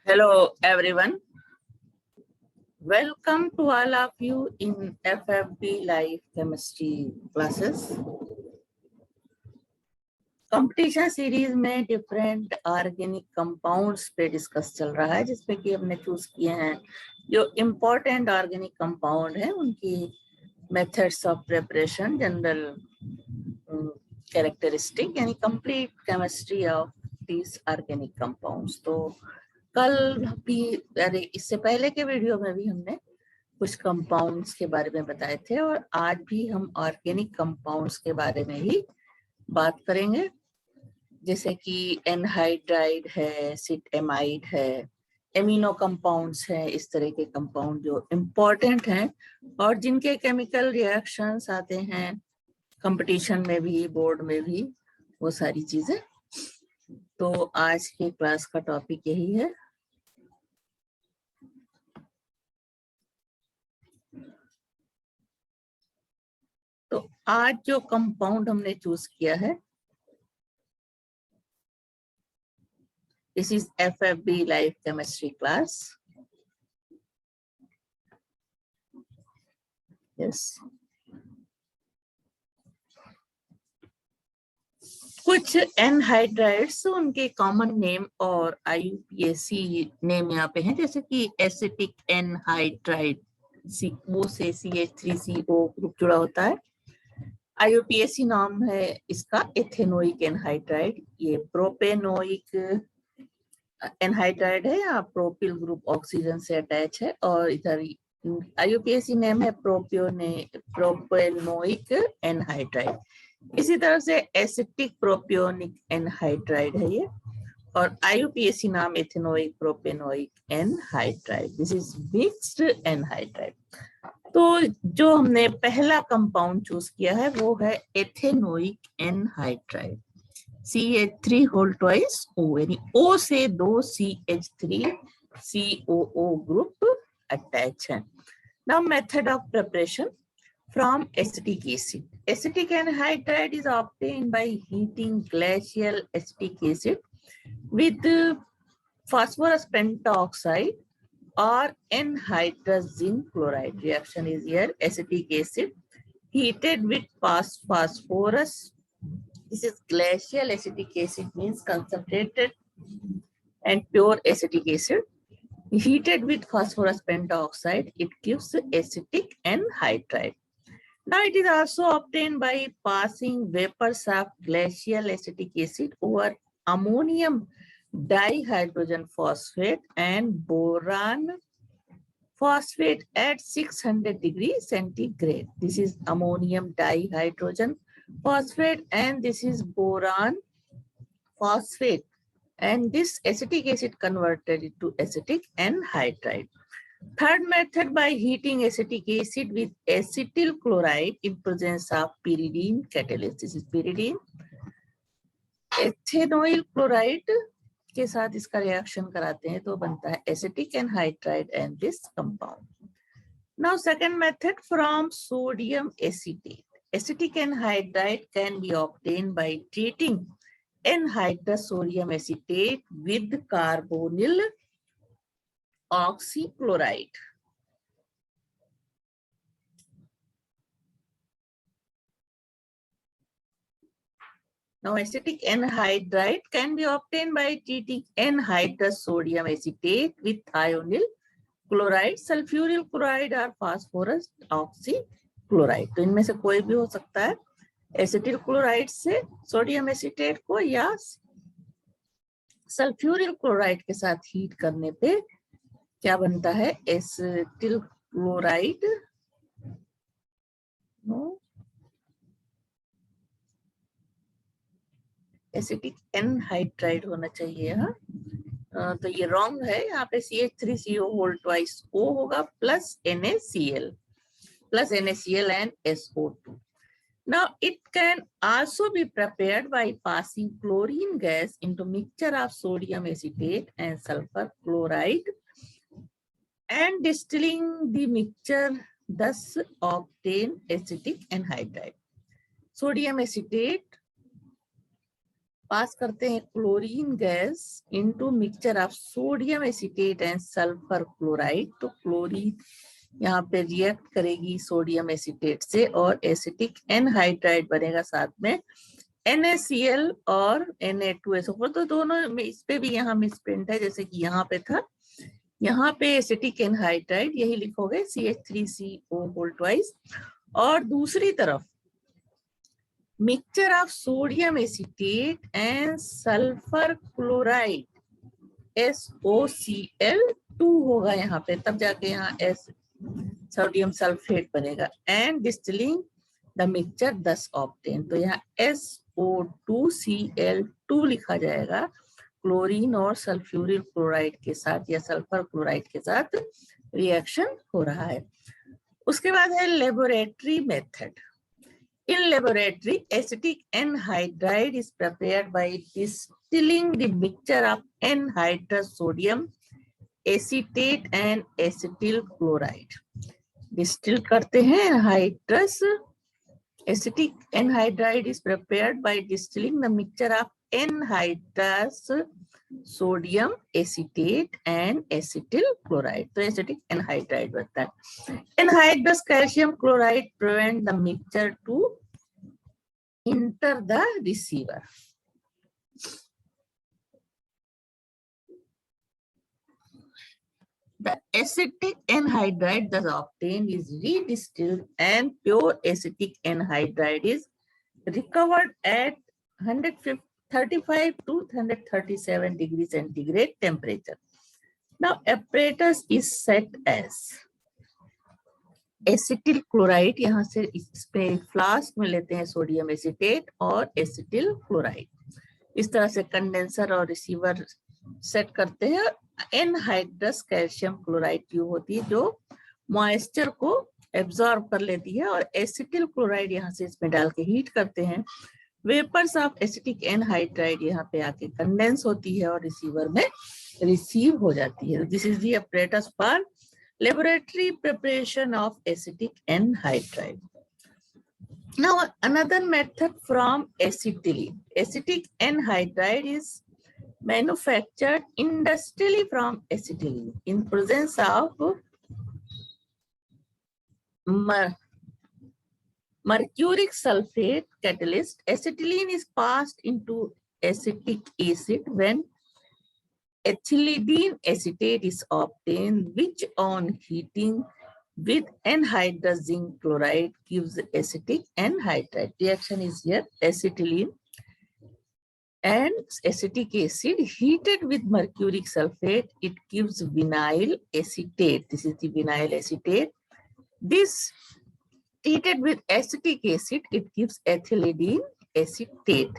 Hello everyone. Welcome to all of you in FFB Live Chemistry classes. Competition series में different organic compounds पे discuss चल रहा है, जिसपे कि हमने चूज किए हैं जो इम्पोर्टेंट ऑर्गेनिक कंपाउंड है उनकी methods of preparation, general characteristic यानी complete chemistry of these organic compounds. तो कल भी, अरे इससे पहले के वीडियो में भी हमने कुछ कंपाउंड्स के बारे में बताए थे और आज भी हम ऑर्गेनिक कंपाउंड्स के बारे में ही बात करेंगे, जैसे कि एनहाइड्राइड है, सिटेमाइड है, एमिनो कंपाउंड्स हैं। इस तरह के कंपाउंड जो इम्पोर्टेंट हैं और जिनके केमिकल रिएक्शंस आते हैं कंपटीशन में भी, बोर्ड में भी, वो सारी चीजें। तो आज के क्लास का टॉपिक यही है। तो आज जो कंपाउंड हमने चूज किया है, this is FFB live chemistry class. Yes, कुछ एनहाइड्राइड्स उनके कॉमन नेम और IUPAC नेम यहाँ पे हैं, जैसे कि एसिटिक एनहाइड्राइड, वो से CH3CO ग्रुप जुड़ा होता है। IUPAC नाम है इसका एथेनोइक एनहाइड्राइड। ये प्रोपेनोइक एनहाइड्राइड है या प्रोपिल ग्रुप ऑक्सीजन से अटैच है, और इधर IUPAC नेम है प्रोपेनोइक एनहाइड्राइड। इसी तरह से एसिटिक प्रोपियोनिक एनहाइड्राइड है ये, और IUPAC नाम ethanoic propanoic anhydride. This is mixed anhydride. तो जो हमने पहला कंपाउंड चूज किया है वो है ethanoic anhydride, CH3 whole twice O, यानी O से 2 CH3 COO ग्रुप अटैच है। Now method of preparation from acetic acid. Acetic anhydride is obtained by heating glacial acetic acid with phosphorus pentoxide or anhydrous zinc chloride. Reaction is here: acetic acid heated with phosphorus. This is glacial acetic acid, means concentrated and pure acetic acid. Heated with phosphorus pentoxide, it gives acetic anhydride. Now it is also obtained by passing vapors of glacial acetic acid over ammonium dihydrogen phosphate and boron phosphate at 600 degrees centigrade. This is ammonium dihydrogen phosphate and this is boron phosphate, and this acetic acid converted into acetic anhydride. Third method, by heating acetic acid with acetyl chloride in presence of pyridine catalyst. This is pyridine. Ethanoyl chloride के साथ इसका reaction कराते हैं तो बनता है acetic anhydride and this compound. Now second method, from sodium acetate. Acetic anhydride can be obtained by treating anhydrous sodium acetate with carbonyl oxychloride. Now acetic anhydride can be obtained by treating anhydrous sodium acetate with thionyl chloride, sulfuryl chloride or phosphorus oxychloride. तो इनमें से कोई भी हो सकता है, acetyl chloride से sodium acetate को या सल्फ्यूरिल क्लोराइड के साथ हीट करने पे क्या बनता है, एसिटिल क्लोराइड, एसिटिक एनहाइड्राइड होना चाहिए। हाँ, तो ये रॉन्ग है, यहाँ पे CH3CO होल ट्वाइस O होगा plus NaCl and SO2. Now it can also be prepared by passing chlorine gas into mixture of sodium acetate and sulfur chloride and distilling the mixture, thus obtain acetic anhydride. Sodium acetate पास करते हैं chlorine gas into mixture of sodium acetate and sulphur chloride, तो chlorine यहाँ पे react करेगी sodium acetate से और acetic anhydride बनेगा साथ में NaCl और Na2SO4। तो दोनों में इस पे भी यहाँ मिसप्रिंट है, जैसे कि यहाँ पे था, यहाँ पे एसिटिक एनहाइड्राइड यही लिखोगे CH3CO होल ट्वाइस, और दूसरी तरफ mixture of sodium acetate and sulphur chloride SOCl2 होगा यहाँ पे, तब जाके यहाँ S सोडियम सल्फेट बनेगा and distilling the mixture 10 octane, तो यहाँ SO2Cl2 लिखा जाएगा क्लोरीन और सल्फ्यूरिल क्लोराइड के साथ या सल्फर क्लोराइड के साथ रिएक्शन हो रहा है। उसके बाद है laboratory method. In laboratory, acetic anhydride is prepared by distilling the mixture of anhydrous sodium acetate and acetyl chloride. Distill करते हैं anhydrous acetic anhydride is prepared by distilling the mixture of anhydrous sodium acetate and acetyl chloride, तो acetic anhydride बनता है। Anhydrous calcium chloride prevent the mixture to enter the receiver. The acetic anhydride thus obtained is redistilled and pure acetic anhydride is recovered at 135 to 137 degrees centigrade temperature. Now apparatus is set as acetyl chloride, यहाँ से इस पे flask में लेते हैं sodium acetate और acetyl chloride, इस तरह से कंडेंसर और रिसीवर सेट करते हैं। एनहाइड्रस कैल्शियम क्लोराइड ट्यूब होती है जो मॉइस्चर को एब्जॉर्ब कर लेती है, और एसिटिल क्लोराइड यहाँ से इसमें डाल के हीट करते हैं। वेपर्स ऑफ एसिटिक एनहाइड्राइड यहाँ पे आके कंडेंस होती है और रिसीवर में रिसीव हो जाती है। This is the apparatus for laboratory preparation of acetic anhydride. Now another method from acetylene. Acetic anhydride is manufactured industrially from acetylene in presence of mercuric sulfate catalyst. Acetylene is passed into acetic acid when ethylene acetate is obtained, which on heating with anhydrous zinc chloride gives acetic anhydride. Reaction is here, acetylene and acetic acid heated with mercuric sulfate, it gives vinyl acetate. This is the vinyl acetate. This heated with acetic acid, it gives ethylene acetate.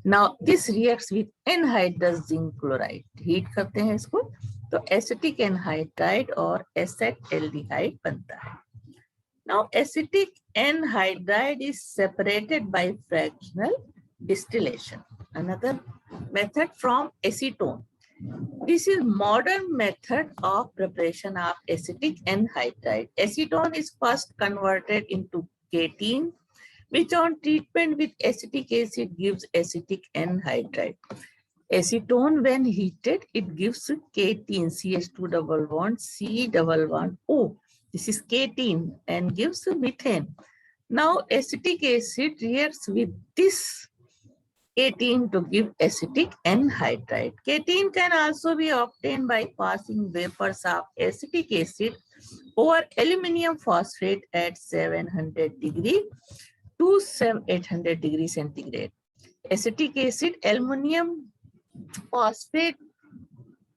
Now this reacts with anhydrous zinc chloride. Heat करते हैं इसको तो acetic anhydride और acetaldehyde बनता है. Now acetic anhydride is separated by fractional distillation. Another method from acetone. This is modern method of preparation of acetic anhydride. Acetone is first converted into ketene, which on treatment with acetic acid gives acetic anhydride. Acetone when heated, it gives ketene, CH2 double bond, C double bond O. This is ketene and gives methane. Now acetic acid reacts with this ketene to give acetic anhydride. Ketene can also be obtained by passing vapors of acetic acid over aluminum phosphate at 700 degree to 800 degree centigrade. Acetic acid aluminum phosphate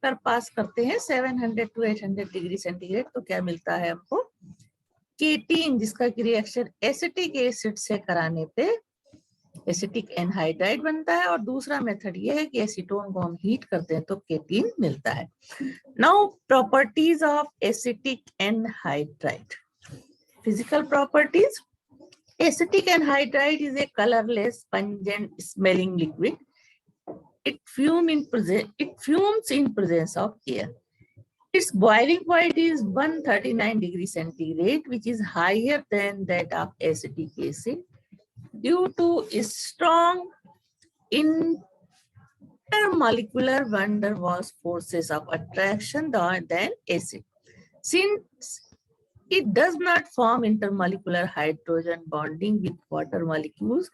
पर पास करते हैं 700 to 800 degree centigrade, तो क्या मिलता है हमको केटीन, जिसका की रिएक्शन एसिटिक एसिड से कराने पे एसिटिक एनहाइड्राइड बनता है। और दूसरा मेथड ये है कि एसीटोन को हम हीट करते हैं तो केटीन मिलता है। Now properties of acetic anhydride. Physical properties, acetic anhydride is a colorless, pungent smelling liquid. It fumes in presence of air. Its boiling point is 139 degrees centigrade, which is higher than that of acetic acid due to its strong Intermolecular van der Waals forces of attraction than acid. Since it does not form intermolecular hydrogen bonding with water molecules,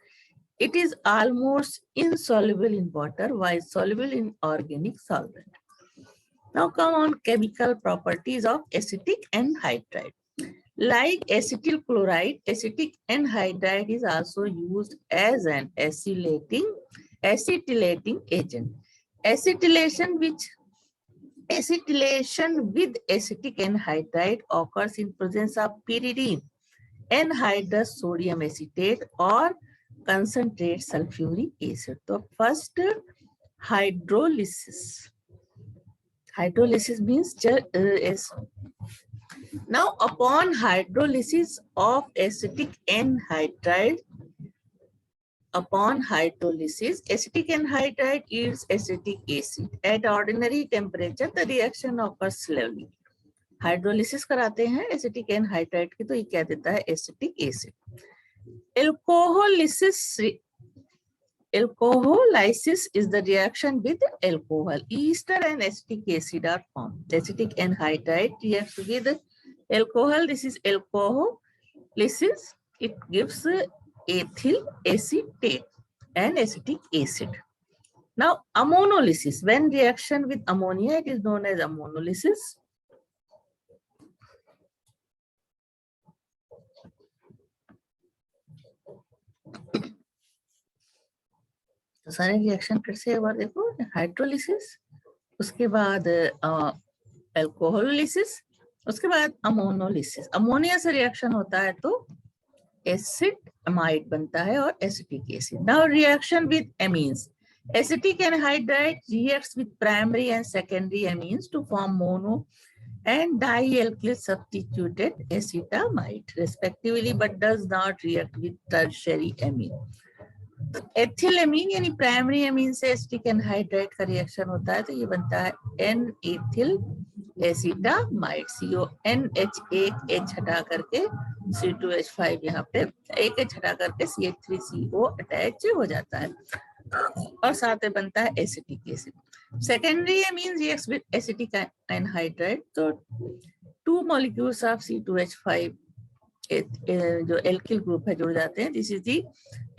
it is almost insoluble in water while soluble in organic solvent. Now come on chemical properties of acetic anhydride. Like acetyl chloride, acetic anhydride is also used as an acetylating agent. Acetylation with acetic anhydride occurs in presence of pyridine, anhydrous sodium acetate or concentrate sulfuric acid. So first, hydrolysis. Hydrolysis means now upon hydrolysis of acetic anhydride, acetic anhydride yields acetic acid. At ordinary temperature, the reaction occurs slowly. Hydrolysis कराते हैं acetic anhydride की, तो ये क्या देता है? Acetic acid. Alcoholysis is the reaction with alcohol. Ester and acetic acid are formed. Acetic anhydride reacts with alcohol. This is alcoholysis. It gives ethyl acetate and acetic acid. Now, ammonolysis. When reaction with ammonia, it is known as ammonolysis. तो सारे reaction फिर से एक बार देखो. Hydrolysis, उसके बाद अल्कोहोलिसिस, उसके बाद अमोनोलिसिस. अमोनिया से रिएक्शन होता है तो एसिड अमाइड बनता है और acetic acid. Now reaction with amines. Acetic anhydride reacts with primary and secondary amines to form mono and dialkyl substituted acetamide respectively, but does not react with tertiary amine. Ethyl amine यानी primary अमीन से acetic anhydride का reaction होता है तो ये बनता है N ethyl acetamide. CONH एक H हटा करके C2H5 यहाँ पे एक H हटा करके CH3CO अटैच हो जाता है और साथ में बनता है acetic acid. Secondary amine reacts with acetic anhydride, तो 2 मॉलिक्यूल्स ऑफ C2H5 जो एल्किल ग्रुप है जुड़ जाते हैं. This is the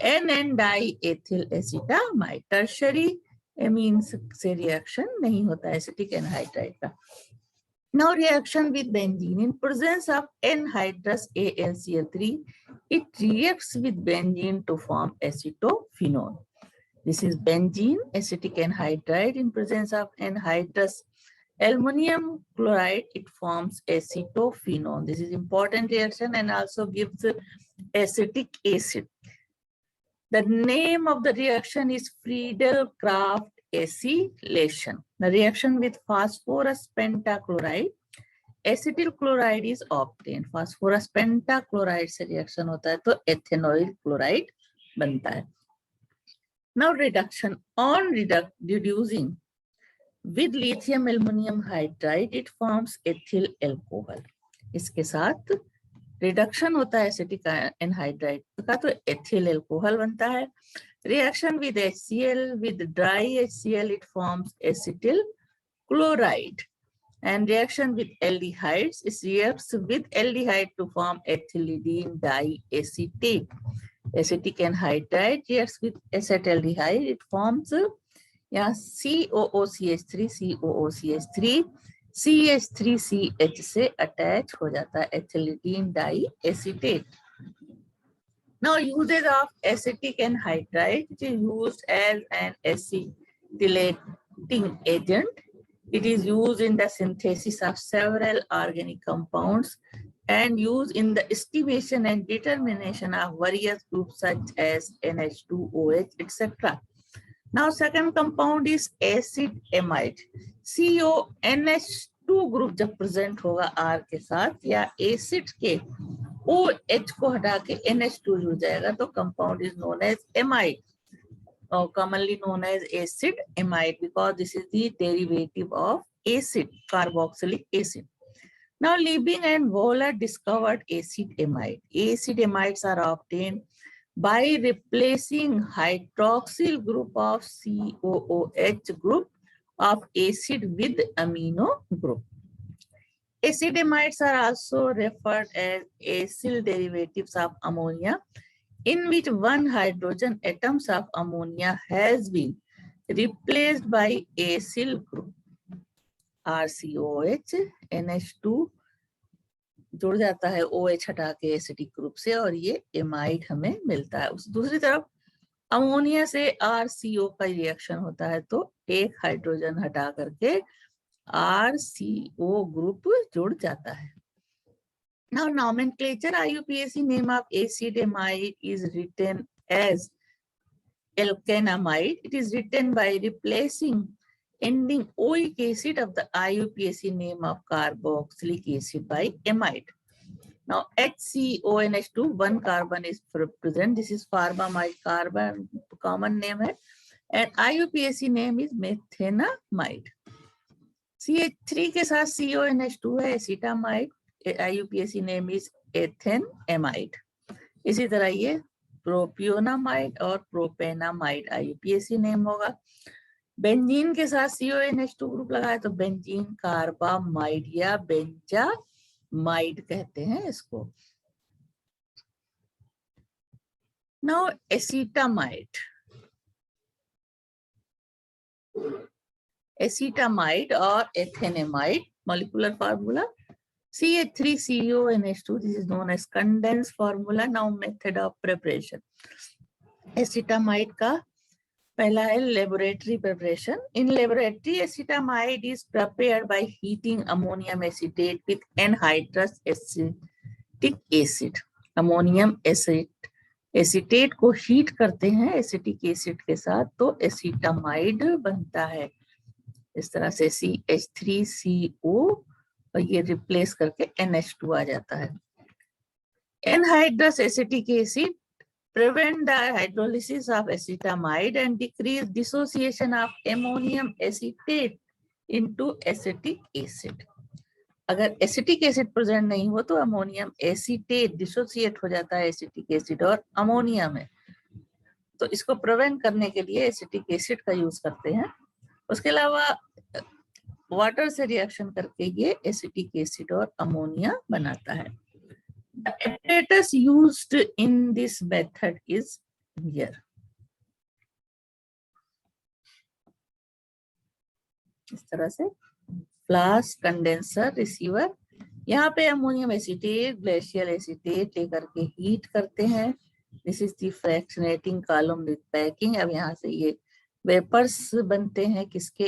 N di ethyl acetamide. Tertiary amines से रिएक्शन नहीं होता है एसिटिक एनहाइड्राइड का. Now reaction with benzene. In presence of anhydrous AlCl3, it reacts with benzene to form acetophenone. This is benzene, acetic anhydride. In presence of anhydrous aluminum chloride, it forms acetophenone. This is important reaction and also gives acetic acid. The name of the reaction is Friedel-Crafts acylation. The reaction with phosphorus pentachloride, acetyl chloride is obtained. phosphorus pentachloride से reaction होता है तो ethanoyl chloride बनता है. Now reduction. On reducing with lithium aluminum hydride, it forms ethyl alcohol. इसके साथ reduction होता है एसिटिक एनहाइड्राइड का तो एथिल अल्कोहल बनता है. Reaction with HCl with dry HCl, it forms acetyl chloride. And reaction with aldehydes, it reacts with aldehyde to form ethylidene diacetate. Acetic anhydride reacts with acetaldehyde, it forms COOCH3, CH3CH से attach हो जाता है एथिलीडीन डाइएसीटेट. Now uses of acetic anhydride, which is used as an acetylating agent. It is used in the synthesis of several organic compounds and used in the estimation and determination of various groups such as NH2OH, etc. Now second compound is acid amide. CONH2 group जब present होगा R के साथ या acid के OH को हटा के NH2 जुड़ जाएगा तो compound is known as amide or commonly known as acid amide because this is the derivative of acid, carboxylic acid. Now Liebig and Wohler discovered acid amide. Acid amides are obtained by replacing hydroxyl group of COOH group of acid with amino group. Acetamides are also referred as acyl derivatives of ammonia, in which one hydrogen atoms of ammonia has been replaced by acyl group RCOH, NH2 जुड़ जाता है OH हटा के acetic group से और ये amide हमें मिलता है। उस दूसरी तरफ अमोनिया से RCO का रिएक्शन होता है तो एक हाइड्रोजन हटा करके RCO ग्रुप जुड़ जाता है। Now nomenclature IUPAC name of acetamide is written as alkanamide. It is written by replacing ending oic acid of the IUPAC name of carboxylic acid by amide. Now HCONH2, one carbon is present. This is formamide carbon, common name है, and IUPAC name is methenamide. CH3 के साथ CONH2 है acetamide. IUPAC name is ethenamide. इसी तरह ये प्रोपियोनामाइड और प्रोपेनामाइड IUPAC name होगा। Benzene के साथ CONH2 ग्रुप लगाए तो बेंजीन कार्बामाइड या बेंजामाइड कहते हैं इसको। नाउ एसीटामाइड और एथेनेमाइड molecular formula CH3CONH2. This is known as condensed formula. Now method of preparation. Acetamide का पहला है laboratory preparation. In laboratory, acetamide is prepared by heating ammonium acetate with anhydrous acetic acid. Ammonium acetate को heat करते हैं acetic acid के साथ तो acetamide बनता है। इस तरह से CH3CO और ये रिप्लेस करके NH2 आ जाता है। Anhydrous acetic acid prevent the hydrolysis of acetamide and decrease dissociation of ammonium acetate into acetic acid. अगर एसिटिक एसिड प्रेजेंट नहीं हो तो अमोनियम एसीटेट डिसोसिएट हो जाता है एसिटिक एसिड और अमोनिया में, तो इसको प्रिवेंट करने के लिए एसिटिक एसिड का यूज करते हैं। उसके अलावा वाटर से रिएक्शन करके ये एसिटिक एसिड और अमोनिया बनाता है। The apparatus used in this method is here. इस तरह से फ्लास्क, कंडेंसर, रिसीवर, यहाँ पे अमोनियम एसीटेट, ग्लेशियल एसीटेट लेकर के हीट करते हैं। This is the fractionating column with packing. अब यहाँ से ये वेपर्स बनते हैं किसके,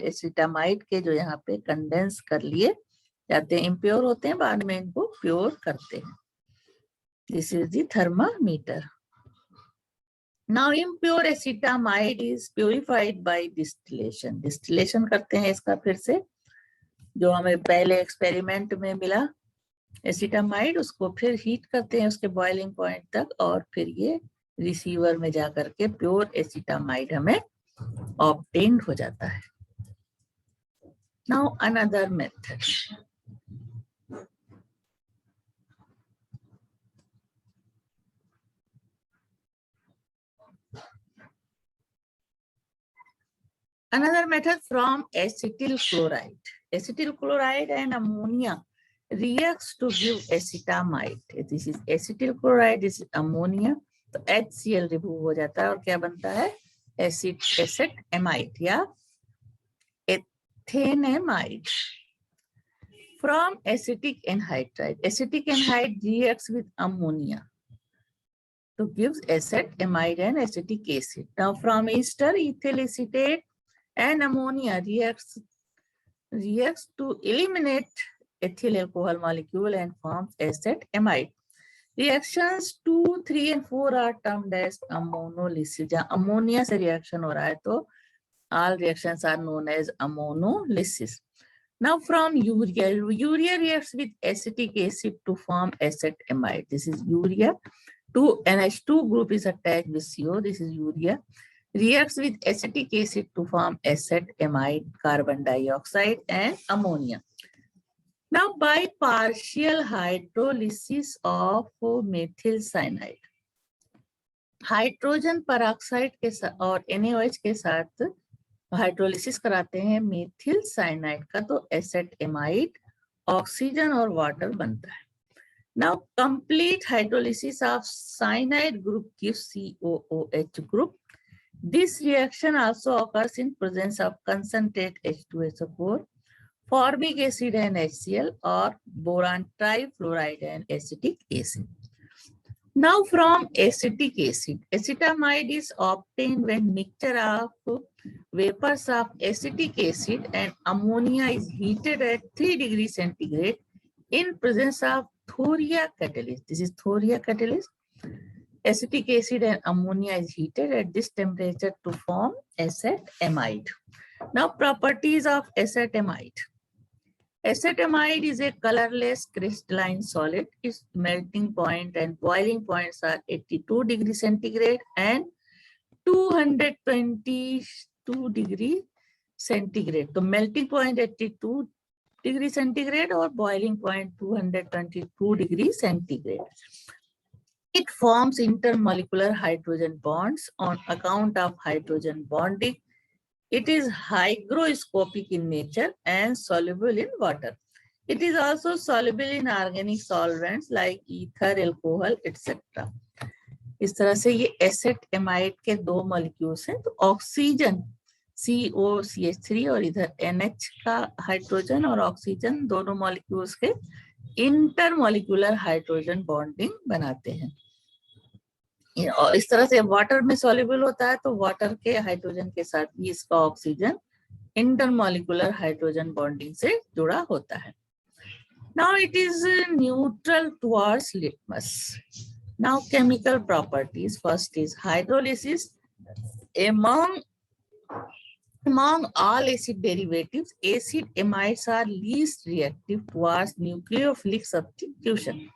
एसिटामाइड के, जो यहाँ पे कंडेंस कर लिए जाते हैं, इम्प्योर होते हैं, बाद में इनको प्योर करते हैं। This is the thermometer. Now impure acetamide is purified by distillation. Distillation करते हैं इसका फिर से, जो हमें पहले एक्सपेरिमेंट में मिला एसिटामाइड, उसको फिर हीट करते हैं उसके बॉइलिंग पॉइंट तक और फिर ये रिसीवर में जाकर के प्योर एसिटामाइड हमें ऑब्टेन्ड हो जाता है। Now another method. Another method from acetyl chloride. Acetyl chloride and ammonia reacts to give acetamide. This is acetyl chloride, this is ammonia, तो HCl रिमूव हो जाता है और क्या बनता है, एसिटामाइड या एथेनेमाइड from acetic anhydride. Acetic anhydride reacts with ammonia to gives acetamide and acetic acid. Now from ester, ethyl acetate and ammonia reacts to eliminate ethyl alcohol molecule and forms acetamide. Reactions 2, 3 and 4 are termed as ammonolysis. जहाँ ammonia से reaction हो रहा है तो all reactions are known as ammonolysis. Now from urea, urea reacts with acetic acid to form acetamide. This is urea. 2NH2 group is attached with CO. This is urea. Reacts with acetic acid to form acetamide, carbon dioxide and ammonia. Now by partial hydrolysis of methyl cyanide. Hydrogen peroxide के साथ और NaOH के साथ hydrolysis कराते हैं methyl cyanide का, तो एसेटएमाइड oxygen और वाटर बनता है। Now complete hydrolysis of cyanide group gives COOH group. This reaction also occurs in presence of concentrate H2SO4, formic acid and HCl, or boron trifluoride and acetic acid. Now from acetic acid, acetamide is obtained when mixture of vapors of acetic acid and ammonia is heated at 3 degrees centigrade in presence of Thoria catalyst. This is Thoria catalyst. Acetic acid and ammonia is heated at this temperature to form acetamide. Now properties of acetamide. Acetamide is a colorless crystalline solid. Its melting point and boiling points are 82 degrees centigrade and 222 degree centigrade. So melting point 82 degree centigrade or boiling point 222 degree centigrade. It forms intermolecular hydrogen bonds on account of hydrogen bonding. It is hygroscopic in nature and soluble in water. It is also soluble in organic solvents like ether, alcohol, etc. इस तरह से ये एसेटएमाइड के दो molecules हैं। तो oxygen COCH3 और इधर NH का हाइड्रोजन और ऑक्सीजन दोनों मॉलिक्यूल्स के इंटरमॉलिक्यूलर हाइड्रोजन बॉन्डिंग बनाते हैं। और इस तरह से वाटर में सॉल्युबल होता है तो वाटर के हाइड्रोजन के साथ भी इसका ऑक्सीजन इंटरमॉलिक्यूलर हाइड्रोजन बॉन्डिंग से जुड़ा होता है। Now it is neutral towards litmus. Now chemical properties. First is hydrolysis. Among all acid derivatives, acid amides are least reactive towards nucleophilic substitution.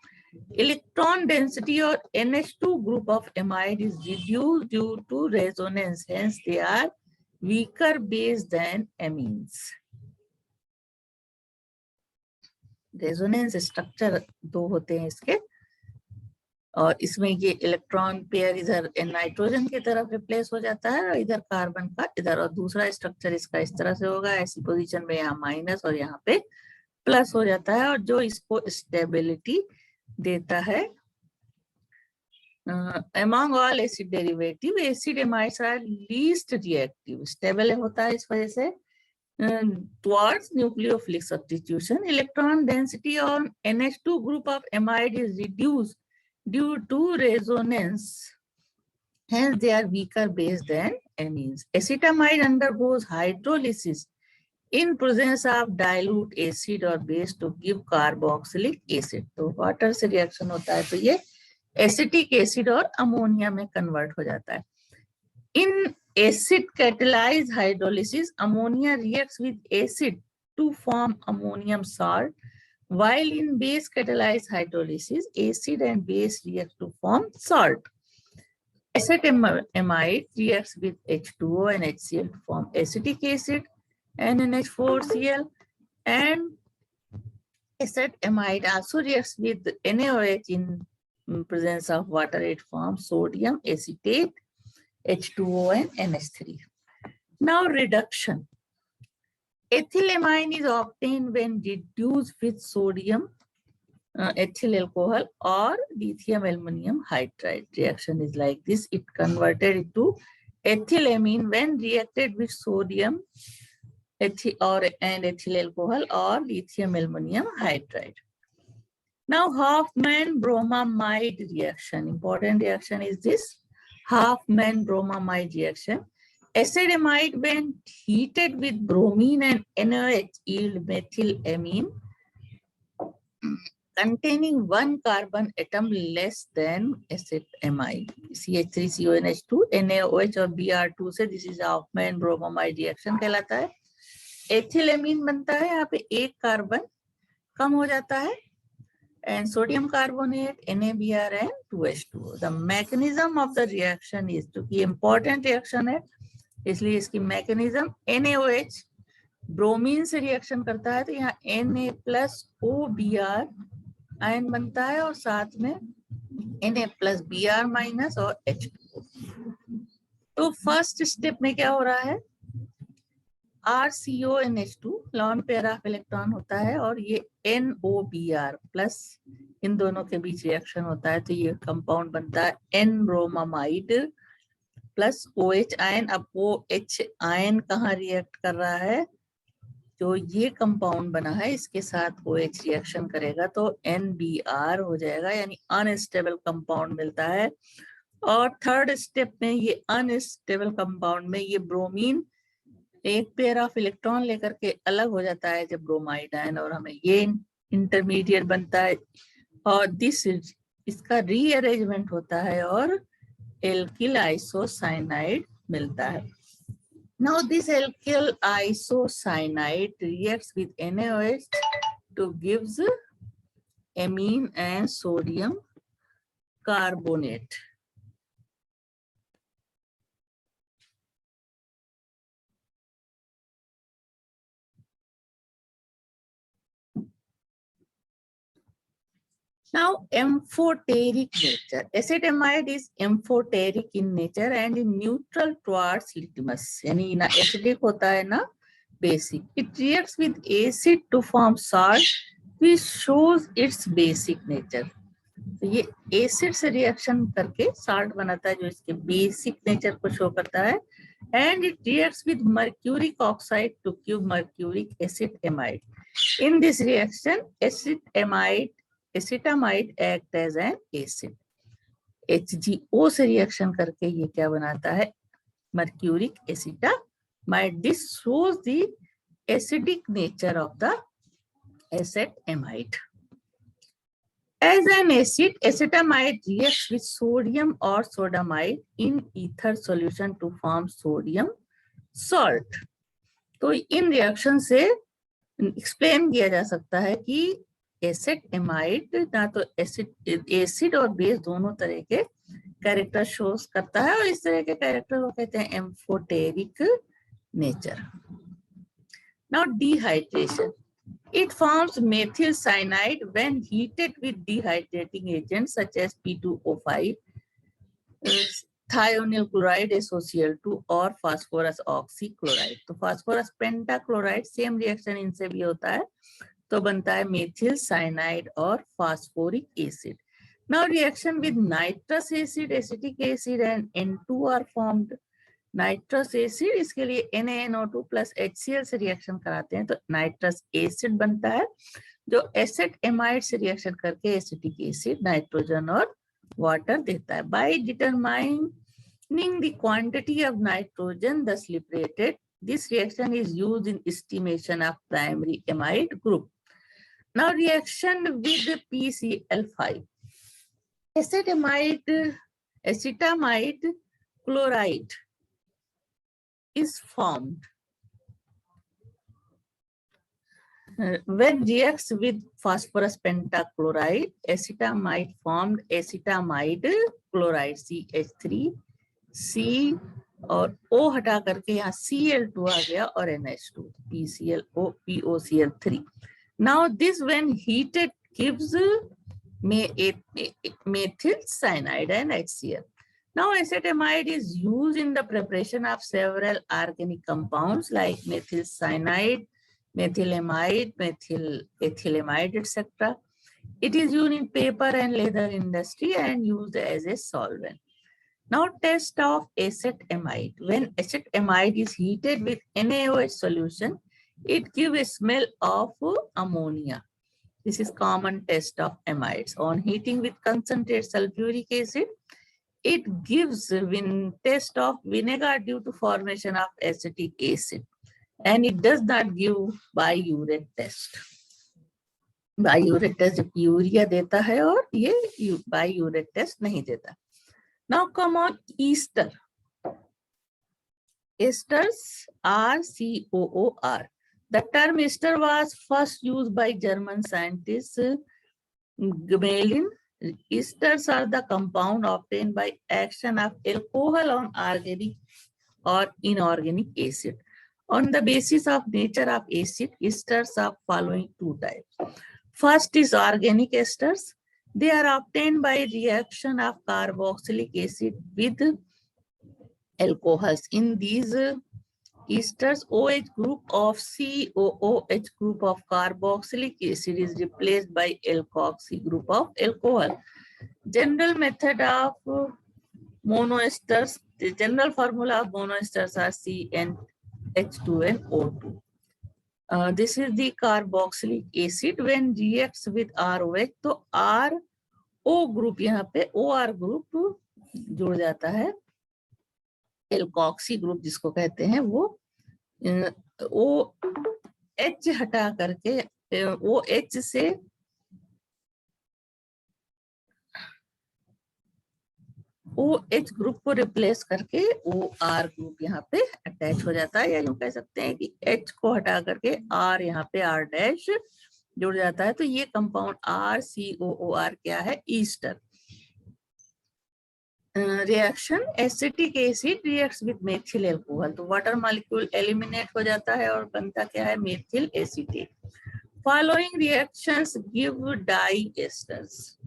Electron density or NH2 group of amide is reduced due to resonance. Hence, they are weaker base than amines. Resonance structure दो होते हैं इसके, और इसमें ये electron pair इधर nitrogen की तरफ रिप्लेस हो जाता है और इधर कार्बन का इधर, और दूसरा स्ट्रक्चर इसका इस तरह से होगा, ऐसी पोजीशन में यहाँ माइनस और यहाँ पे प्लस हो जाता है, और जो इसको स्टेबिलिटी देता है। among all acid derivative, acid amides are least reactive, stable होता है इस वजह से towards nucleophilic substitution. Electron density on NH2 group of amide is reduced due to resonance. Hence, they are weaker base than amines. Acetamide undergoes hydrolysis in presence of dilute acid or base to give carboxylic acid. तो water से reaction होता है तो ये acetic acid और ammonia में convert हो जाता है. In acid catalyzed hydrolysis, ammonia reacts with acid to form ammonium salt, while in base catalyzed hydrolysis, acid and base react to form salt. Acetamide reacts with H2O and HCl to form acetic acid and NH4Cl, and acetamide also reacts with NaOH in presence of water. It forms sodium acetate, H2O and NH3. Now reduction. Ethylamine is obtained when reduced with sodium ethyl alcohol or lithium aluminum hydride. Reaction is like this. It converted into ethylamine when reacted with sodium and ethyl alcohol or lithium aluminum hydride. Now Hofmann-Bromamide reaction. Important reaction is this. Hofmann-Bromamide reaction. Acetamide when heated with bromine and NaOH yield methylamine containing one carbon atom less than acetamide. CH3CONH2 NaOH और Br2 से, this is Hofmann-Bromamide reaction कहलाता है. एथिलेमीन बनता है, यहाँ पे एक carbon कम हो जाता है, and sodium carbonate, NaBr and 2H2O. The mechanism of the reaction is to be important reaction है, इसलिए इसकी mechanism NaOH ब्रोमीन से रिएक्शन करता है तो यहाँ Na+OBr आयन बनता है और साथ में Na plus Br माइनस और H2O। तो फर्स्ट स्टेप में क्या हो रहा है, RCONH2 lone pair of electron होता है और ये NOBr प्लस इन दोनों के बीच रिएक्शन होता है, तो ये कंपाउंड बनता है N-ब्रोमामाइड प्लस OH आयन। अब OH आयन कहाँ रिएक्ट कर रहा है, जो ये कंपाउंड बना है इसके साथ OH रिएक्शन करेगा तो NBr हो जाएगा, यानी अनस्टेबल कंपाउंड मिलता है। और थर्ड स्टेप में ये अनस्टेबल कंपाउंड में ये ब्रोमीन एक पेयर ऑफ इलेक्ट्रॉन लेकर के अलग हो जाता है जब ब्रोमाइड आयन, और हमें ये इंटरमीडिएट बनता है और इसका रीअरेंजमेंट होता है और एल्किल आइसोसाइनाइड मिलता है। Now this alkyl isocyanide reacts with NaOH to gives amine and sodium carbonate. Now amphoteric nature. Acetamide is amphoteric in nature and in neutral towards litmus. यानी ना acidic होता है ना basic. It reacts with acid to form salt, which shows its basic nature. तो ये acid से reaction करके salt बनाता है जो इसके बेसिक नेचर को शो करता है। And it reacts with mercuric oxide to give mercuric acid amide. In this reaction acetamide act as an acid. HgO से रिएक्शन करके ये क्या बनाता है, mercuric acetamide. This shows the acidic nature of the acetamide. As an acid, acetamide reacts with sodium or sodamide in ether solution to form sodium salt. तो इन reaction से explain किया जा सकता है कि एसिटामाइड ना तो एसिड और बेस दोनों तरह के कैरेक्टर शोज करता है और इस तरह के कैरेक्टर को कहते हैं amphoteric nature. Now dehydration. It forms methyl cyanide when heated with dehydrating agents such as P2O5, thionyl chloride SOCl2 और phosphorus oxychloride। तो phosphorus pentachloride सेम रिएक्शन इनसे भी होता है तो बनता है methyl cyanide और phosphoric acid। Now reaction with nitrous acid, acetic acid and N2 are formed। Nitrous acid इसके लिए NaNO2 प्लस HCl से रिएक्शन कराते हैं तो नाइट्रस एसिड बनता है जो एसिटामाइड से रिएक्शन करके एसिटिक एसिड, नाइट्रोजन और वाटर देता है। By determining the quantity of nitrogen thus liberated, this reaction is used in estimation of primary amide group. Now reaction with PCl5. Acetamide chloride is formed when reacts with phosphorus pentachloride. Acetamide formed acetamide chloride CH3 C और O हटा करके यहाँ Cl2 आ गया और NH2 PClO POCl3. Now this when heated gives methyl cyanide and HCl. Now acetamide is used in the preparation of several organic compounds like methyl cyanide, methylamide, ethylamide, etc. It is used in paper and leather industry and used as a solvent. Now test of acetamide. When acetamide is heated with NaOH solution, it gives a smell of ammonia. This is common test of amides. On heating with concentrated sulfuric acid, it gives test of vinegar due to formation of acetic acid, and it does not give biuret test. Biuret test जब urea देता है और ये biuret test नहीं देता. Now come on ester. Esters RCOOR. The term ester was first used by German scientist Gmelin. Esters are the compound obtained by action of alcohol on organic or inorganic acid. On the basis of nature of acid, esters are following two types. First is organic esters. They are obtained by reaction of carboxylic acid with alcohols. In these esters, OH group of COOH group of carboxylic acid is replaced by alkoxy group of alcohol. General method of monoesters, the general formula of monoesters are CnH2nO2. This is the carboxylic acid. When reacts with ROH, तो RO group यहाँ पे OR group जुड़ जाता है, alkoxy group जिसको कहते हैं, वो OH हटा करके OH से OH ग्रुप को रिप्लेस करके OR ग्रुप यहाँ पे अटैच हो जाता है, या यूं कह सकते हैं कि H को हटा करके R यहाँ पे R डैश जुड़ जाता है, तो ये कंपाउंड RCOOR क्या है, ester. Reaction acetic acid reacts with methyl alcohol, तो वाटर मॉलिक्यूल एलिमिनेट हो जाता है और बनता क्या है, methyl acetate. Following reactions give di esters.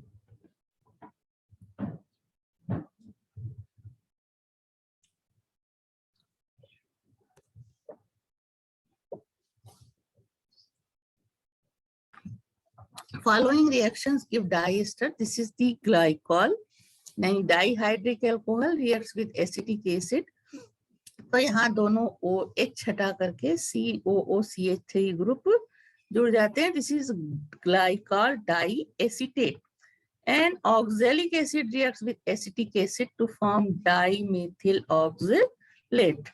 Following reactions give diester. This is the glycol. Then dihydric alcohol reacts with acetic acid. तो यहाँ दोनों OH हटा करके COOCH3 ग्रुप जुड़ जाते हैं. This is glycol diacetate. And oxalic acid reacts with acetic acid to form dimethyl oxalate.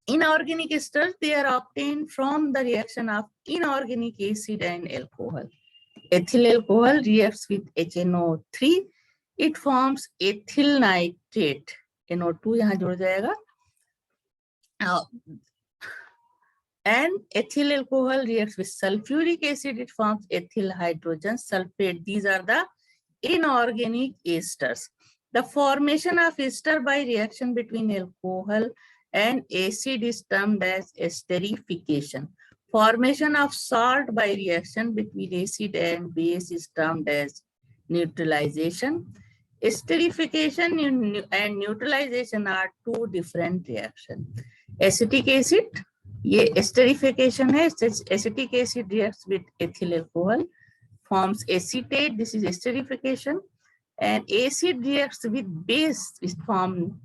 Inorganic esters, they are obtained from the reaction of inorganic acid and alcohol. Ethyl alcohol reacts with HNO3. It forms ethyl nitrate. NO2 यहाँ जुड़ जाएगा. And ethyl alcohol reacts with sulfuric acid. It forms ethyl hydrogen sulfate. These are the inorganic esters. The formation of ester by reaction between alcohol and acid is termed as esterification. Formation of salt by reaction between acid and base is termed as neutralization. Esterification and neutralization are two different reactions. Acetic acid, ये esterification है. Acetic acid reacts with ethyl alcohol, forms acetate. This is esterification. And acid reacts with base, is formed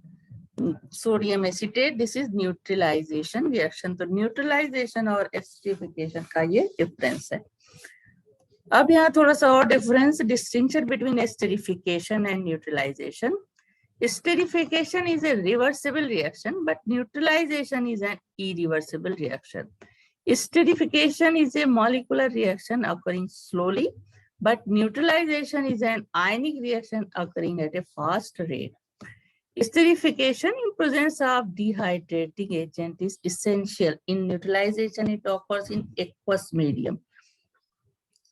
sodium acetate. This is neutralisation reaction. तो neutralisation और acidification का ये difference है. अब यहाँ थोड़ा सा और difference, distinction between esterification and neutralisation. Esterification is a reversible reaction, but neutralisation is an irreversible reaction. Esterification is a molecular reaction occurring slowly, but neutralization is an ionic reaction occurring at a fast rate. Esterification in presence of dehydrating agent is essential. In neutralization, it occurs in aqueous medium.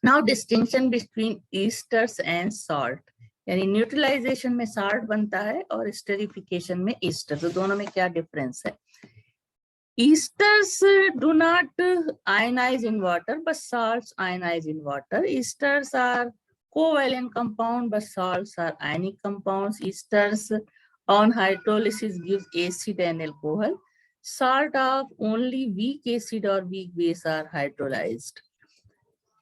Now, distinction between esters and salt. यानी neutralisation में salt बनता है और esterification में ester. तो दोनों में क्या डिफरेंस है? Esters do not ionize in water, but salts ionize in water. Esters are covalent compound, but salts are ionic compounds. Esters on hydrolysis gives acid and alcohol. Salt of only weak acid or weak base are hydrolyzed.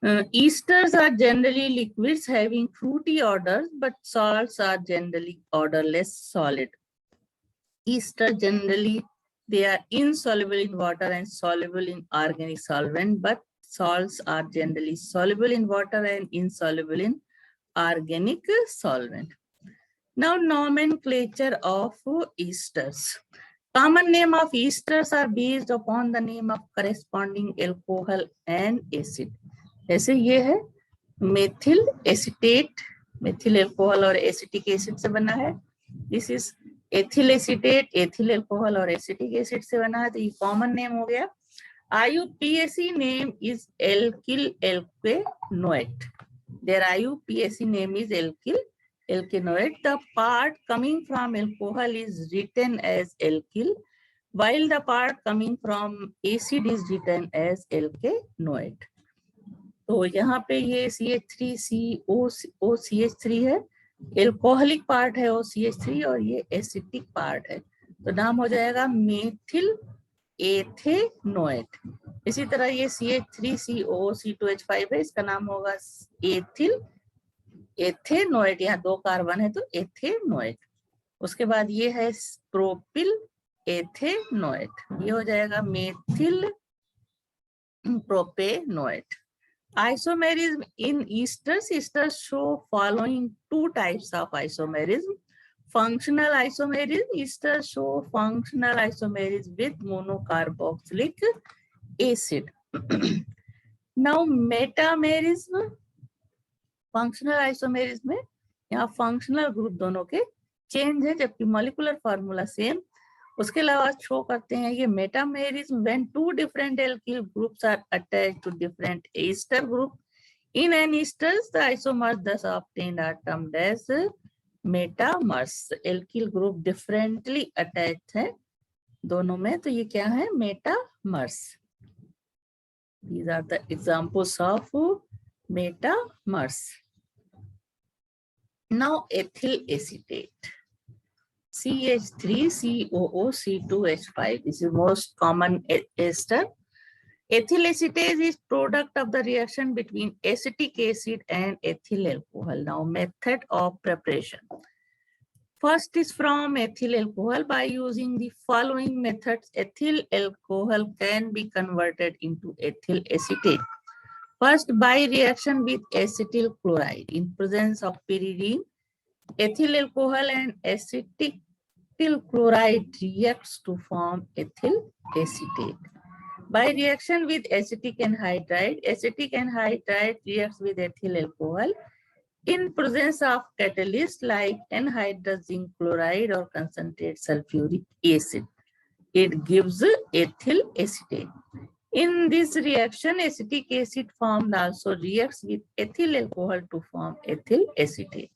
Esters are generally liquids having fruity odors, but salts are generally odorless solid. Ester generally, they are insoluble in water and soluble in organic solvent, but salts are generally soluble in water and insoluble in organic solvent. Now, nomenclature of esters. Common name of esters are based upon the name of corresponding alcohol and acid. जैसे ये है methyl acetate, methyl alcohol और acetic acid से बना है. This is ethyl acetate, ethyl alcohol और acetic acid से बना है, तो ये कॉमन नेम हो गया. IUPAC name is alkyl alkanoate. Their IUPAC name is alkyl alkanoate. The part coming from alcohol is written as alkyl, while the part coming from acid is written as alkanoate. तो यहाँ पे ये CH3COCH3 है, alcoholic part है OCH3 और ये acetic part है, तो नाम हो जाएगा मेथिल एथेनोएट। इसी तरह ये CH3COC2H5 है, इसका नाम होगा एथिल एथेनोएट, यहाँ 2 कार्बन है तो एथेनोएट। उसके बाद ये है प्रोपिल एथेनोएट, ये हो जाएगा methyl propanoate. Isomerism in esters. Esters show following 2 types of isomerism. Functional isomerism. Esters show functional isomerism with monocarboxylic acid. Now metamerism. Functional isomerism में यहाँ functional group दोनों के change है, जबकि molecular formula same. उसके अलावा शो करते हैं ये metamerism when 2 different alkyl groups are attached to different ester group. In an esters, the isomers thus obtained are termed as metamers. Alkyl group differently attached है दोनों में, तो ये क्या है? metamers. These are the examples of metamers. Now ethyl acetate. CH3COOC2H5. This is most common ester. Ethyl acetate is product of the reaction between acetic acid and ethyl alcohol. Now method of preparation. First is from ethyl alcohol. By using the following methods, ethyl alcohol can be converted into ethyl acetate. First, by reaction with acetyl chloride in presence of pyridine, ethyl alcohol and acetic chloride reacts to form ethyl acetate. By reaction with acetic anhydride reacts with ethyl alcohol in presence of catalyst like anhydrous zinc chloride or concentrated sulfuric acid. It gives ethyl acetate. In this reaction, acetic acid formed also reacts with ethyl alcohol to form ethyl acetate.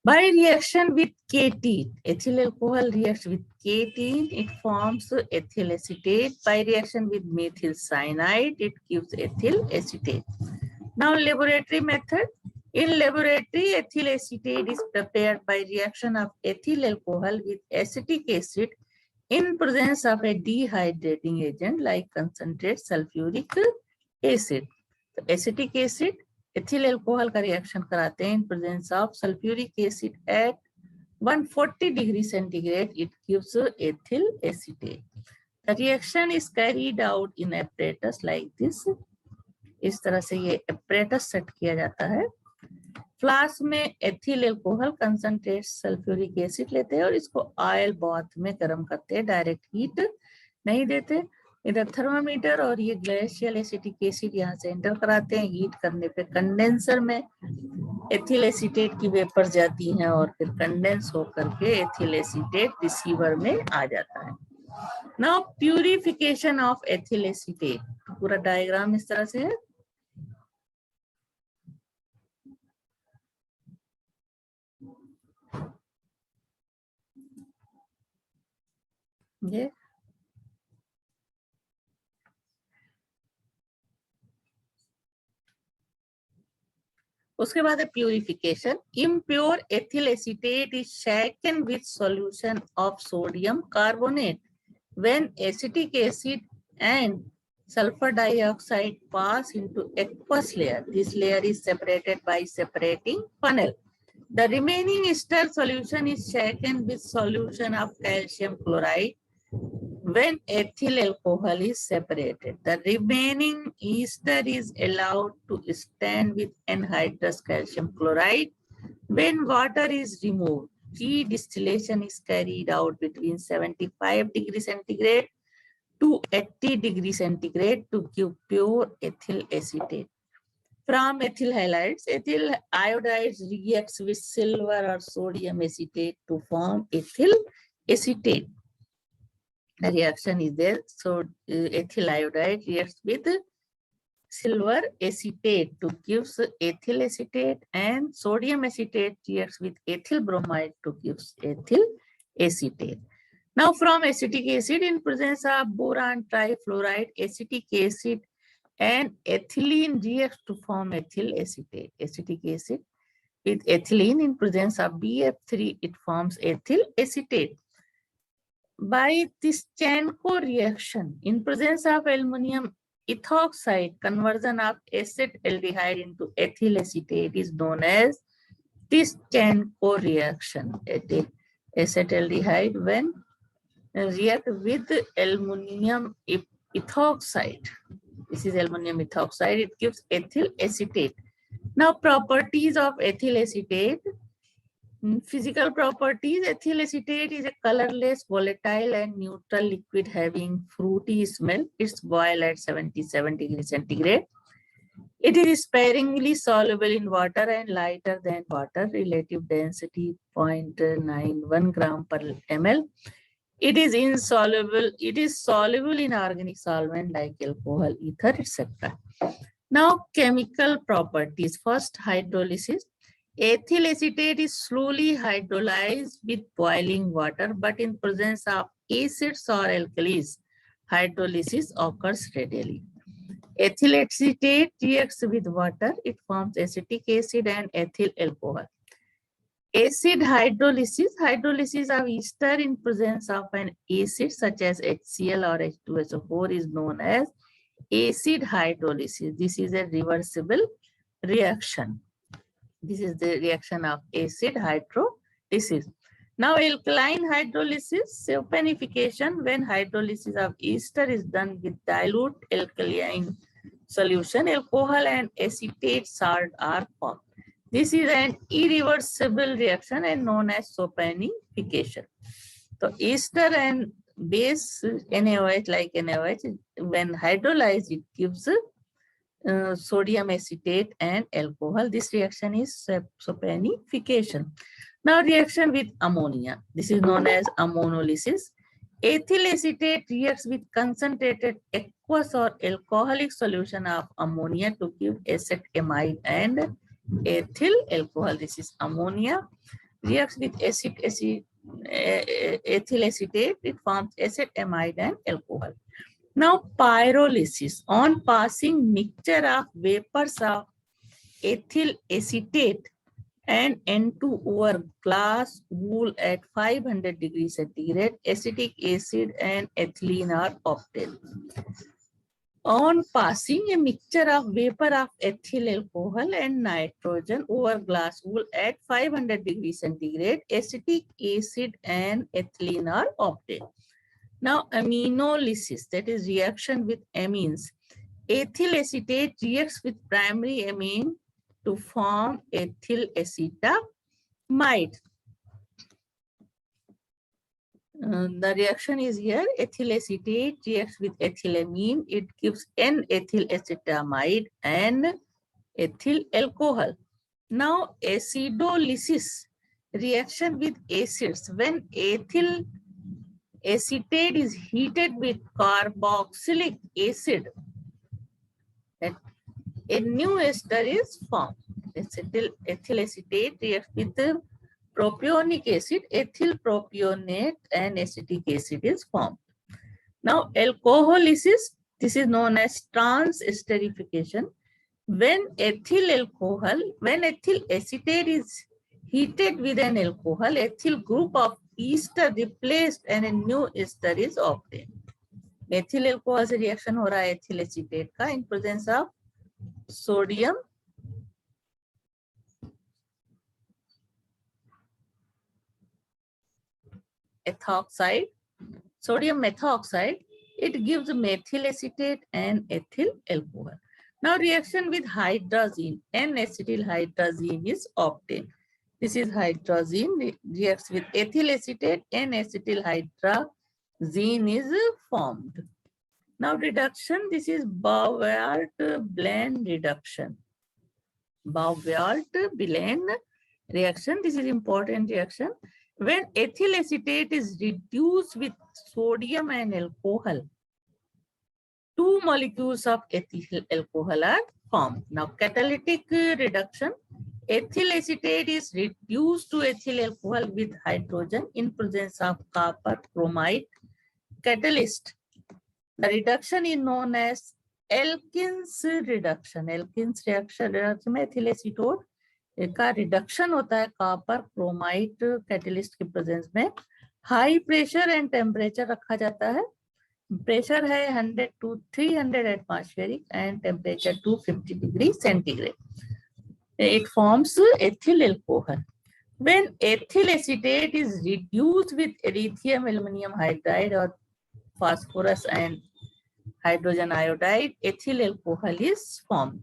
By reaction with ketene, ethyl alcohol reacts with ketene, it forms ethyl acetate. By reaction with methyl cyanide, it gives ethyl acetate. Now laboratory method. In laboratory, ethyl acetate is prepared by reaction of ethyl alcohol with acetic acid in presence of a dehydrating agent like concentrated sulfuric acid. So acetic acid ethyl alcohol का reaction कराते हैं in presence of sulfuric acid at 140 degrees centigrade, it gives ethyl acetate. The reaction is carried out in apparatus like this. इस तरह से ये apparatus set किया जाता है. फ्लास्क में ethyl alcohol concentrate sulphuric acid लेते हैं और इसको ऑयल बाथ में गर्म करते हैं, डायरेक्ट हीट नहीं देते. इधर थर्मामीटर और ये ग्लेशियल एसिटिक एसिड यहाँ से एंटर कराते हैं. हीट करने पे कंडेंसर में एथिल एसीटेट की वेपर जाती हैं और फिर कंडेंस होकर के एथिल एसीटेट रिसीवर में आ जाता है. Now purification of ethyl acetate. पूरा डायग्राम इस तरह से है. ये उसके बाद है purification. Impure ethyl acetate is shaken with solution of sodium carbonate when acetic acid and sulfur dioxide pass into aqueous layer. This layer is separated by separating funnel. The remaining ester solution is shaken with solution of calcium chloride when ethyl alcohol is separated. The remaining ester is allowed to stand with anhydrous calcium chloride when water is removed. Redistillation is carried out between 75 degrees centigrade to 80 degrees centigrade to give pure ethyl acetate. From ethyl halides, ethyl iodides reacts with silver or sodium acetate to form ethyl acetate. The reaction is there. So ethyl iodide reacts with silver acetate to give ethyl acetate, and sodium acetate reacts with ethyl bromide to give ethyl acetate. Now from acetic acid in presence of boron trifluoride, acetic acid and ethylene reacts to form ethyl acetate, acetic acid. With ethylene in presence of BF3, it forms ethyl acetate. By this Chanco reaction, in presence of aluminum ethoxide, conversion of acetaldehyde into ethyl acetate is known as this Chanco reaction. Acetaldehyde, when react with aluminum ethoxide, this is aluminum ethoxide, it gives ethyl acetate. Now, properties of ethyl acetate. Physical properties: ethyl acetate is a colorless, volatile, and neutral liquid having fruity smell. It's boiled at 77 degrees centigrade. It is sparingly soluble in water and lighter than water, relative density 0.91 gram per ml. It is insoluble. It is soluble in organic solvent like alcohol, ether, etc. Now, chemical properties. First, hydrolysis. Ethyl acetate is slowly hydrolyzed with boiling water, but in presence of acids or alkalis, hydrolysis occurs readily. Ethyl acetate reacts with water. It forms acetic acid and ethyl alcohol. Acid hydrolysis. Hydrolysis of ester in presence of an acid such as HCl or H2SO4 is known as acid hydrolysis. This is a reversible reaction. This is the reaction of acid hydrolysis. Now, alkaline hydrolysis, saponification, when hydrolysis of ester is done with dilute alkaline solution, alcohol and acetate salt are formed. This is an irreversible reaction and known as saponification. So, ester and base NaOH, like NaOH, when hydrolyzed, it gives sodium acetate and alcohol. This reaction is saponification. Now, reaction with ammonia. This is known as ammonolysis. Ethyl acetate reacts with concentrated aqueous or alcoholic solution of ammonia to give acetamide and ethyl alcohol. This is ammonia. Reacts with ethyl acetate. It forms acetamide and alcohol. Now, pyrolysis. On passing mixture of vapors of ethyl acetate and N2 over glass wool at 500 degrees centigrade, acetic acid and ethylene are obtained. On passing a mixture of vapor of ethyl alcohol and nitrogen over glass wool at 500 degrees centigrade, acetic acid and ethylene are obtained. Now, aminolysis, that is reaction with amines. Ethyl acetate reacts with primary amine to form ethyl acetamide. The reaction is here. Ethyl acetate reacts with ethylamine. It gives N-ethyl acetamide and ethyl alcohol. Now, acidolysis, reaction with acids. When ethyl acetate is heated with carboxylic acid, a new ester is formed. Ethyl acetate reacts with propionic acid, ethyl propionate and acetic acid is formed. Now, alcoholysis, this is known as trans-esterification. When ethyl acetate is heated with an alcohol, ethyl group of ester replaced and a new ester is obtained. Methyl alcohol से reaction हो रहा है ethyl acetate का in presence of sodium ethoxide, sodium methoxide. It gives methyl acetate and ethyl alcohol. Now, reaction with hydrazine, N-acetyl hydrazine is obtained. This is hydrazine, reacts with ethyl acetate, N-acetyl hydrazine is formed. Now, reduction, this is Bovaert-Blend reduction. Bovaert-Blend reaction, this is important reaction. When ethyl acetate is reduced with sodium and alcohol, two molecules of ethyl alcohol are formed. Now, catalytic reduction, ethyl acetate is reduced to ethyl alcohol with hydrogen in presence of copper bromide catalyst. The reduction is known as alkenes reduction में ethyl acetone का reduction होता है copper chromite catalyst के presence में। High pressure and temperature रखा जाता है। Pressure है 100 to 300 atmospheric and temperature 250 degree centigrade. It forms ethyl alcohol. When ethyl acetate is reduced with erythium aluminum hydride or phosphorus and hydrogen iodide, ethyl alcohol is formed.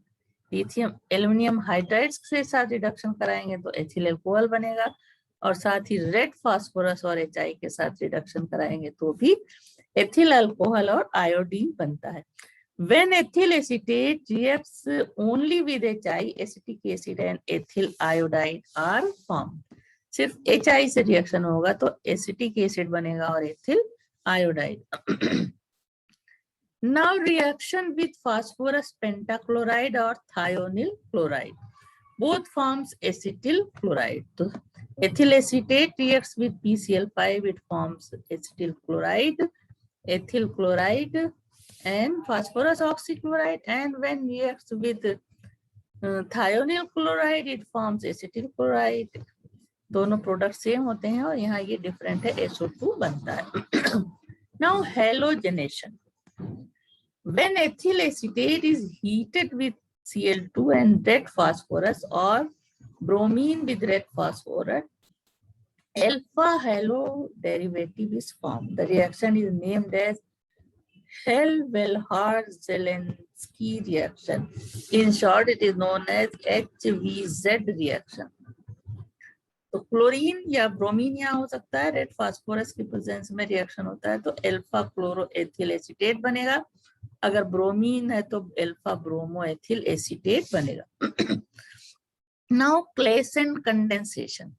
Lithium aluminium hydride के साथ reduction कराएंगे तो ethyl alcohol बनेगा, और साथ ही red phosphorus और HI के साथ रिडक्शन कराएंगे तो भी एथिल अल्कोहल और आयोडीन बनता है। When ethyl acetate reacts only with HI, acetic acid and ethyl iodide are formed. सिर्फ HI से रिएक्शन होगा तो एसिटिक एसिड बनेगा और ethyl iodide. Now reaction with phosphorus pentachloride or thionyl chloride, both forms acetyl chloride. तो ethyl acetate reacts with PCl5, it forms acetyl chloride, ethyl chloride and phosphorus oxychloride, and when reacts with thionyl chloride it forms acetyl chloride. दोनों product same होते हैं और यहाँ ये different है, SO2 बनता है। Now halogenation. When ethyl acetate is heated with Cl2 and red phosphorus or bromine with red phosphorus, alpha halo derivative is formed. The reaction is named as Hell-Welhard-Zelensky reaction. In short, it is known as HVZ reaction. तो chlorine या bromine यहाँ हो सकता है, red phosphorus की presence में reaction होता है तो अल्फा क्लोरो एथिल एसीटेट बनेगा, अगर ब्रोमीन है तो अल्फा ब्रोमो एथिल एसीटेट बनेगा। Now Claisen condensation.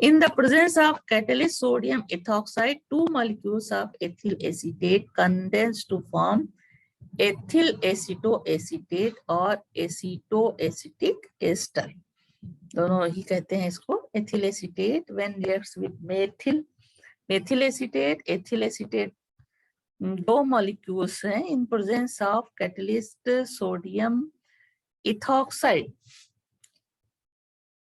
In the presence of catalyst sodium ethoxide, two molecules of ethyl acetate condense to form ethyl acetoacetate और acetoacetic ester. दोनों ही कहते हैं इसको ethyl acetate. When reacts with methyl acetate, ethyl acetate दो molecules हैं in presence of catalyst sodium ethoxide.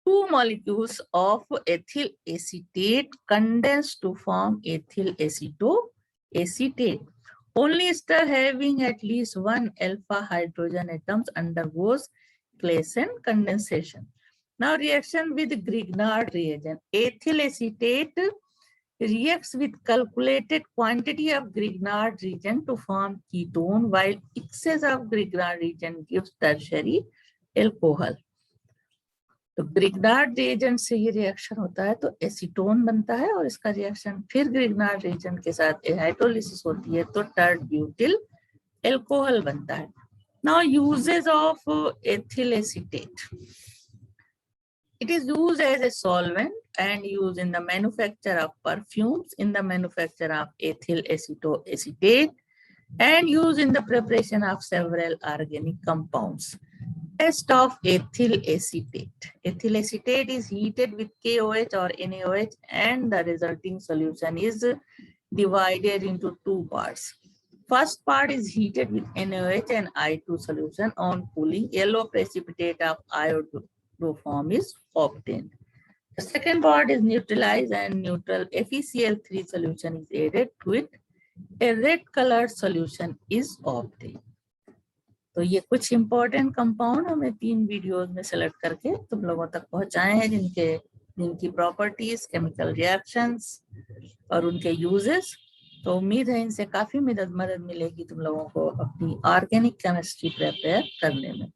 Two molecules of ethyl acetate condense to form ethyl acetoacetate. Only ester having at least one alpha hydrogen atoms undergoes Claisen condensation. Now reaction with Grignard reagent. Ethyl acetate reacts with calculated quantity of Grignard reagent to form ketone, while excess of Grignard reagent gives tertiary alcohol. तो Grignard reagent से ये reaction होता है तो acetone बनता है और इसका रिएक्शन फिर ग्रिग्नार्ड रिएजेंट के साथ हाइड्रोलिसिस होती है तो टर्ड ब्यूटिल अल्कोहल बनता है। Now uses of ethyl acetate. It is used as a solvent and used in the manufacture of perfumes, in the manufacture of ethyl acetoacetate, and used in the preparation of several organic compounds. Test of ethyl acetate. Ethyl acetate is heated with KOH or NaOH and the resulting solution is divided into two parts. First part is heated with NaOH and I2 solution. On cooling, yellow precipitate of iodoform is obtained. The second part is neutralized and neutral FeCl3 solution is added to it. A red colored solution is obtained. तो ये कुछ important compound हमें 3 videos में select करके तुम लोगों तक पहुंचाए हैं जिनकी प्रॉपर्टीज, केमिकल रिएक्शंस और उनके यूजेस। तो उम्मीद है इनसे काफी मदद मिलेगी तुम लोगों को अपनी ऑर्गेनिक केमिस्ट्री प्रिपेयर करने में।